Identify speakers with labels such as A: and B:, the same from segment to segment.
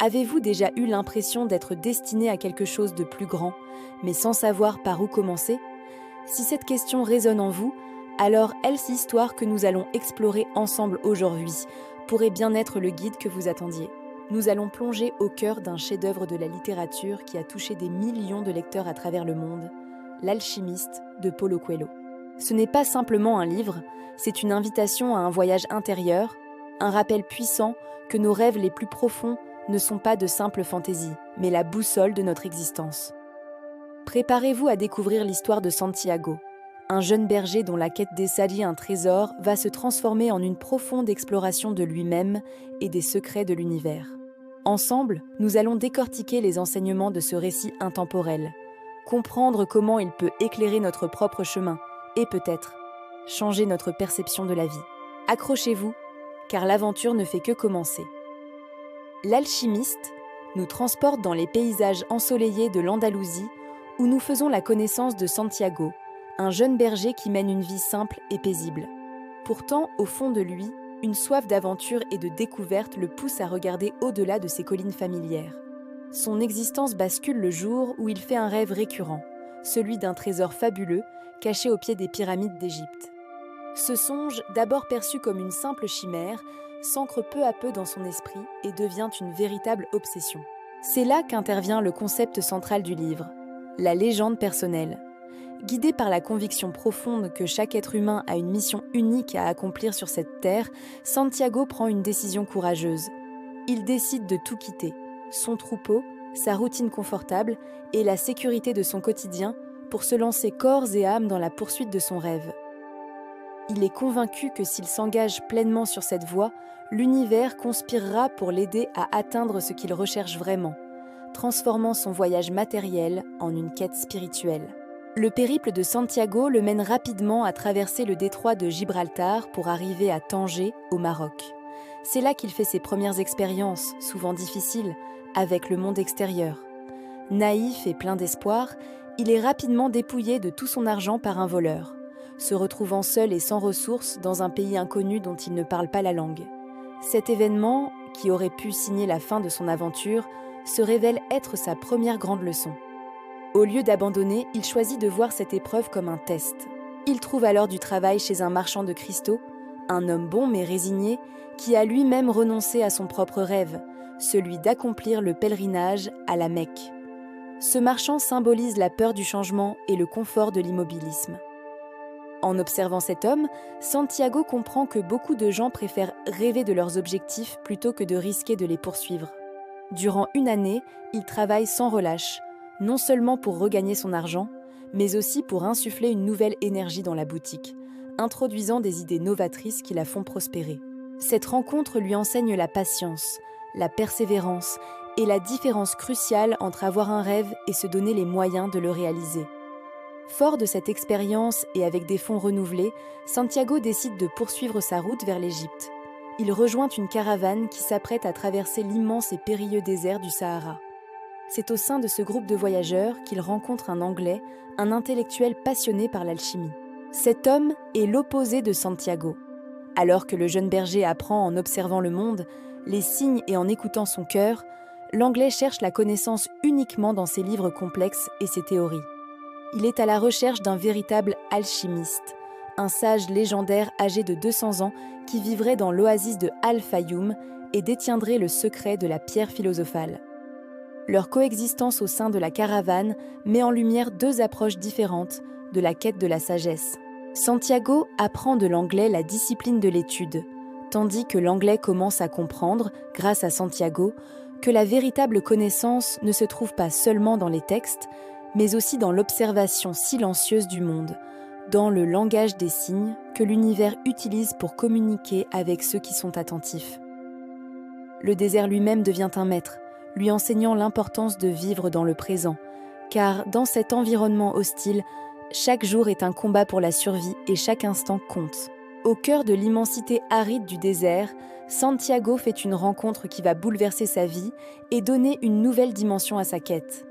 A: Avez-vous déjà eu l'impression d'être destiné à quelque chose de plus grand, mais sans savoir par où commencer? Si cette question résonne en vous, alors Else Histoire que nous allons explorer ensemble aujourd'hui pourrait bien être le guide que vous attendiez. Nous allons plonger au cœur d'un chef-d'œuvre de la littérature qui a touché des millions de lecteurs à travers le monde, L'Alchimiste de Paulo Coelho. Ce n'est pas simplement un livre, c'est une invitation à un voyage intérieur, un rappel puissant que nos rêves les plus profonds ne sont pas de simples fantaisies, mais la boussole de notre existence. Préparez-vous à découvrir l'histoire de Santiago, un jeune berger dont la quête d'essayer un trésor va se transformer en une profonde exploration de lui-même et des secrets de l'univers. Ensemble, nous allons décortiquer les enseignements de ce récit intemporel, comprendre comment il peut éclairer notre propre chemin et peut-être changer notre perception de la vie. Accrochez-vous, car l'aventure ne fait que commencer. L'Alchimiste nous transporte dans les paysages ensoleillés de l'Andalousie où nous faisons la connaissance de Santiago, un jeune berger qui mène une vie simple et paisible. Pourtant, au fond de lui, une soif d'aventure et de découverte le pousse à regarder au-delà de ses collines familières. Son existence bascule le jour où il fait un rêve récurrent, celui d'un trésor fabuleux caché au pied des pyramides d'Égypte. Ce songe, d'abord perçu comme une simple chimère, s'ancre peu à peu dans son esprit et devient une véritable obsession. C'est là qu'intervient le concept central du livre, la légende personnelle. Guidé par la conviction profonde que chaque être humain a une mission unique à accomplir sur cette terre, Santiago prend une décision courageuse. Il décide de tout quitter, son troupeau, sa routine confortable et la sécurité de son quotidien pour se lancer corps et âme dans la poursuite de son rêve. Il est convaincu que s'il s'engage pleinement sur cette voie, l'univers conspirera pour l'aider à atteindre ce qu'il recherche vraiment, transformant son voyage matériel en une quête spirituelle. Le périple de Santiago le mène rapidement à traverser le détroit de Gibraltar pour arriver à Tanger, au Maroc. C'est là qu'il fait ses premières expériences, souvent difficiles, avec le monde extérieur. Naïf et plein d'espoir, il est rapidement dépouillé de tout son argent par un voleur, se retrouvant seul et sans ressources dans un pays inconnu dont il ne parle pas la langue. Cet événement, qui aurait pu signer la fin de son aventure, se révèle être sa première grande leçon. Au lieu d'abandonner, il choisit de voir cette épreuve comme un test. Il trouve alors du travail chez un marchand de cristaux, un homme bon mais résigné, qui a lui-même renoncé à son propre rêve, celui d'accomplir le pèlerinage à la Mecque. Ce marchand symbolise la peur du changement et le confort de l'immobilisme. En observant cet homme, Santiago comprend que beaucoup de gens préfèrent rêver de leurs objectifs plutôt que de risquer de les poursuivre. Durant une année, il travaille sans relâche, non seulement pour regagner son argent, mais aussi pour insuffler une nouvelle énergie dans la boutique, introduisant des idées novatrices qui la font prospérer. Cette rencontre lui enseigne la patience, la persévérance et la différence cruciale entre avoir un rêve et se donner les moyens de le réaliser. Fort de cette expérience et avec des fonds renouvelés, Santiago décide de poursuivre sa route vers l'Égypte. Il rejoint une caravane qui s'apprête à traverser l'immense et périlleux désert du Sahara. C'est au sein de ce groupe de voyageurs qu'il rencontre un Anglais, un intellectuel passionné par l'alchimie. Cet homme est l'opposé de Santiago. Alors que le jeune berger apprend en observant le monde, les signes et en écoutant son cœur, l'Anglais cherche la connaissance uniquement dans ses livres complexes et ses théories. Il est à la recherche d'un véritable alchimiste, un sage légendaire âgé de 200 ans qui vivrait dans l'oasis de Al-Fayoum et détiendrait le secret de la pierre philosophale. Leur coexistence au sein de la caravane met en lumière deux approches différentes de la quête de la sagesse. Santiago apprend de l'anglais la discipline de l'étude, tandis que l'anglais commence à comprendre, grâce à Santiago, que la véritable connaissance ne se trouve pas seulement dans les textes, mais aussi dans l'observation silencieuse du monde, dans le langage des signes que l'univers utilise pour communiquer avec ceux qui sont attentifs. Le désert lui-même devient un maître, lui enseignant l'importance de vivre dans le présent, car dans cet environnement hostile, chaque jour est un combat pour la survie et chaque instant compte. Au cœur de l'immensité aride du désert, Santiago fait une rencontre qui va bouleverser sa vie et donner une nouvelle dimension à sa quête.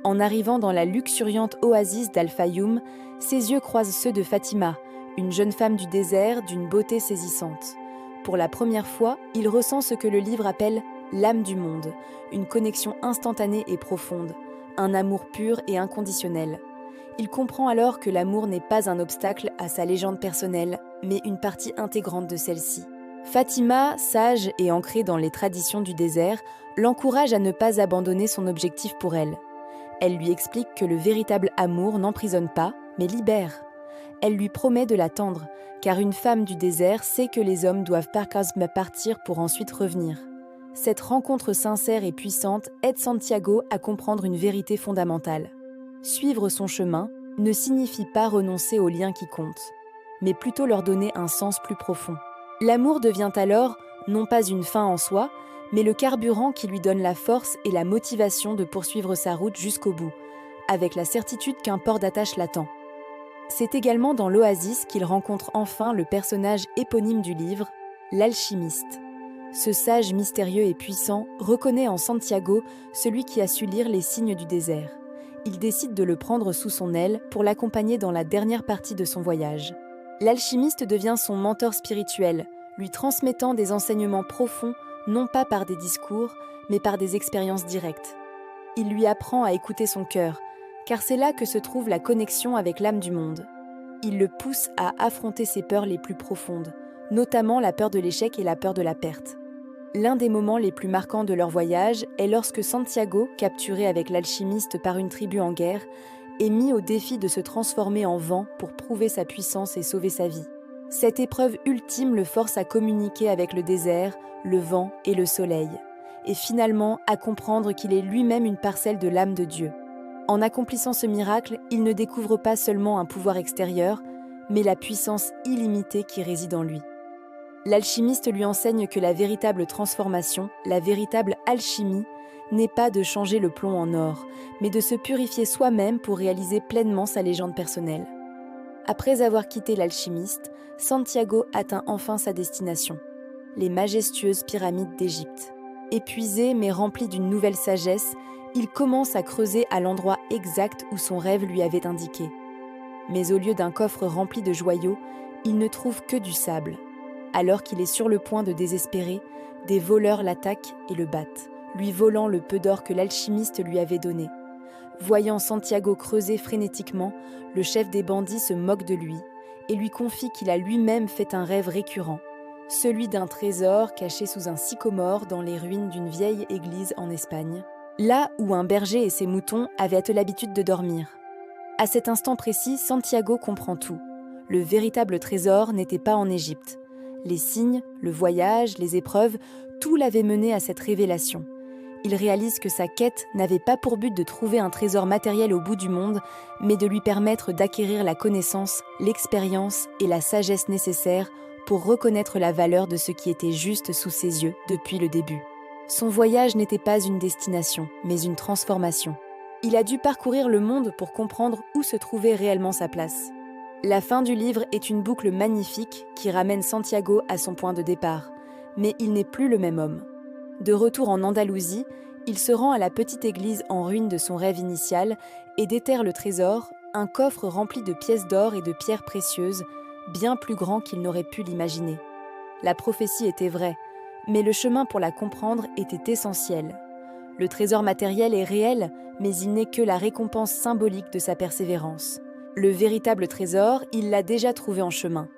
A: En arrivant dans la luxuriante oasis d'Al-Fayoum, ses yeux croisent ceux de Fatima, une jeune femme du désert d'une beauté saisissante. Pour la première fois, il ressent ce que le livre appelle l'âme du monde, une connexion instantanée et profonde, un amour pur et inconditionnel. Il comprend alors que l'amour n'est pas un obstacle à sa légende personnelle, mais une partie intégrante de celle-ci. Fatima, sage et ancrée dans les traditions du désert, l'encourage à ne pas abandonner son objectif pour elle. Elle lui explique que le véritable amour n'emprisonne pas, mais libère. Elle lui promet de l'attendre, car une femme du désert sait que les hommes doivent partir pour ensuite revenir. Cette rencontre sincère et puissante aide Santiago à comprendre une vérité fondamentale. Suivre son chemin ne signifie pas renoncer aux liens qui comptent, mais plutôt leur donner un sens plus profond. L'amour devient alors non pas une fin en soi, mais le carburant qui lui donne la force et la motivation de poursuivre sa route jusqu'au bout, avec la certitude qu'un port d'attache l'attend. C'est également dans l'oasis qu'il rencontre enfin le personnage éponyme du livre, l'alchimiste. Ce sage mystérieux et puissant reconnaît en Santiago celui qui a su lire les signes du désert. Il décide de le prendre sous son aile pour l'accompagner dans la dernière partie de son voyage. L'alchimiste devient son mentor spirituel, lui transmettant des enseignements profonds, non pas par des discours, mais par des expériences directes. Il lui apprend à écouter son cœur, car c'est là que se trouve la connexion avec l'âme du monde. Il le pousse à affronter ses peurs les plus profondes, notamment la peur de l'échec et la peur de la perte. L'un des moments les plus marquants de leur voyage est lorsque Santiago, capturé avec l'alchimiste par une tribu en guerre, est mis au défi de se transformer en vent pour prouver sa puissance et sauver sa vie. Cette épreuve ultime le force à communiquer avec le désert, le vent et le soleil, et finalement à comprendre qu'il est lui-même une parcelle de l'âme de Dieu. En accomplissant ce miracle, il ne découvre pas seulement un pouvoir extérieur, mais la puissance illimitée qui réside en lui. L'alchimiste lui enseigne que la véritable transformation, la véritable alchimie, n'est pas de changer le plomb en or, mais de se purifier soi-même pour réaliser pleinement sa légende personnelle. Après avoir quitté l'alchimiste, Santiago atteint enfin sa destination, les majestueuses pyramides d'Égypte. Épuisé mais rempli d'une nouvelle sagesse, il commence à creuser à l'endroit exact où son rêve lui avait indiqué. Mais au lieu d'un coffre rempli de joyaux, il ne trouve que du sable. Alors qu'il est sur le point de désespérer, des voleurs l'attaquent et le battent, lui volant le peu d'or que l'alchimiste lui avait donné. Voyant Santiago creuser frénétiquement, le chef des bandits se moque de lui et lui confie qu'il a lui-même fait un rêve récurrent, celui d'un trésor caché sous un sycomore dans les ruines d'une vieille église en Espagne, là où un berger et ses moutons avaient l'habitude de dormir. À cet instant précis, Santiago comprend tout. Le véritable trésor n'était pas en Égypte. Les signes, le voyage, les épreuves, tout l'avait mené à cette révélation. Il réalise que sa quête n'avait pas pour but de trouver un trésor matériel au bout du monde, mais de lui permettre d'acquérir la connaissance, l'expérience et la sagesse nécessaires pour reconnaître la valeur de ce qui était juste sous ses yeux depuis le début. Son voyage n'était pas une destination, mais une transformation. Il a dû parcourir le monde pour comprendre où se trouvait réellement sa place. La fin du livre est une boucle magnifique qui ramène Santiago à son point de départ, mais il n'est plus le même homme. De retour en Andalousie, il se rend à la petite église en ruine de son rêve initial et déterre le trésor, un coffre rempli de pièces d'or et de pierres précieuses, bien plus grand qu'il n'aurait pu l'imaginer. La prophétie était vraie, mais le chemin pour la comprendre était essentiel. Le trésor matériel est réel, mais il n'est que la récompense symbolique de sa persévérance. Le véritable trésor, il l'a déjà trouvé en chemin.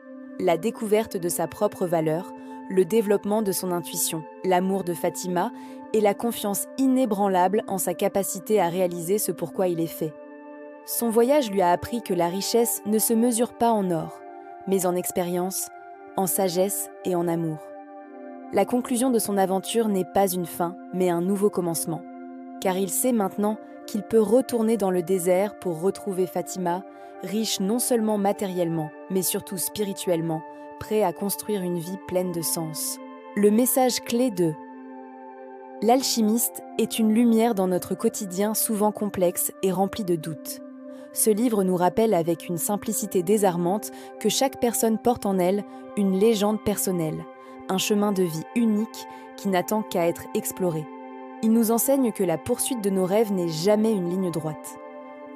A: La découverte de sa propre valeur, le développement de son intuition, l'amour de Fatima et la confiance inébranlable en sa capacité à réaliser ce pourquoi il est fait. Son voyage lui a appris que la richesse ne se mesure pas en or, mais en expérience, en sagesse et en amour. La conclusion de son aventure n'est pas une fin, mais un nouveau commencement. Car il sait maintenant qu'il peut retourner dans le désert pour retrouver Fatima, riche non seulement matériellement, mais surtout spirituellement, prêt à construire une vie pleine de sens. Le message clé de L'alchimiste est une lumière dans notre quotidien souvent complexe et rempli de doutes. Ce livre nous rappelle avec une simplicité désarmante que chaque personne porte en elle une légende personnelle, un chemin de vie unique qui n'attend qu'à être exploré. Il nous enseigne que la poursuite de nos rêves n'est jamais une ligne droite.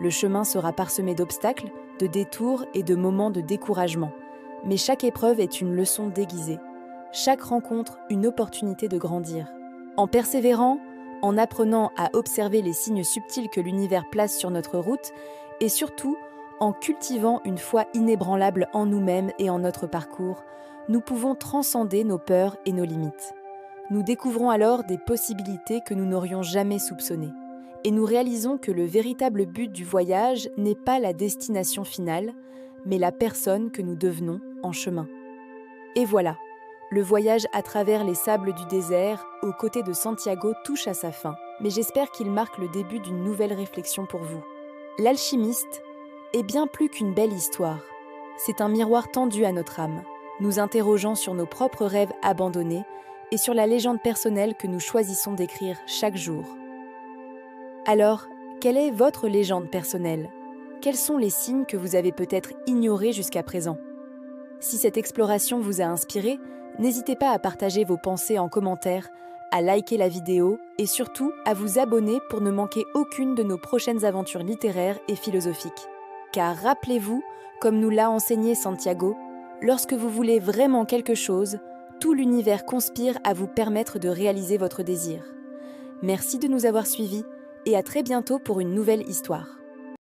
A: Le chemin sera parsemé d'obstacles, de détours et de moments de découragement. Mais chaque épreuve est une leçon déguisée. Chaque rencontre, une opportunité de grandir. En persévérant, en apprenant à observer les signes subtils que l'univers place sur notre route, et surtout en cultivant une foi inébranlable en nous-mêmes et en notre parcours, nous pouvons transcender nos peurs et nos limites. Nous découvrons alors des possibilités que nous n'aurions jamais soupçonnées. Et nous réalisons que le véritable but du voyage n'est pas la destination finale, mais la personne que nous devenons en chemin. Et voilà, le voyage à travers les sables du désert, aux côtés de Santiago, touche à sa fin, mais j'espère qu'il marque le début d'une nouvelle réflexion pour vous. L'alchimiste est bien plus qu'une belle histoire. C'est un miroir tendu à notre âme, nous interrogeant sur nos propres rêves abandonnés et sur la légende personnelle que nous choisissons d'écrire chaque jour. Alors, quelle est votre légende personnelle ? Quels sont les signes que vous avez peut-être ignorés jusqu'à présent ? Si cette exploration vous a inspiré, n'hésitez pas à partager vos pensées en commentaire, à liker la vidéo et surtout à vous abonner pour ne manquer aucune de nos prochaines aventures littéraires et philosophiques. Car rappelez-vous, comme nous l'a enseigné Santiago, lorsque vous voulez vraiment quelque chose, tout l'univers conspire à vous permettre de réaliser votre désir. Merci de nous avoir suivis et à très bientôt pour une nouvelle histoire.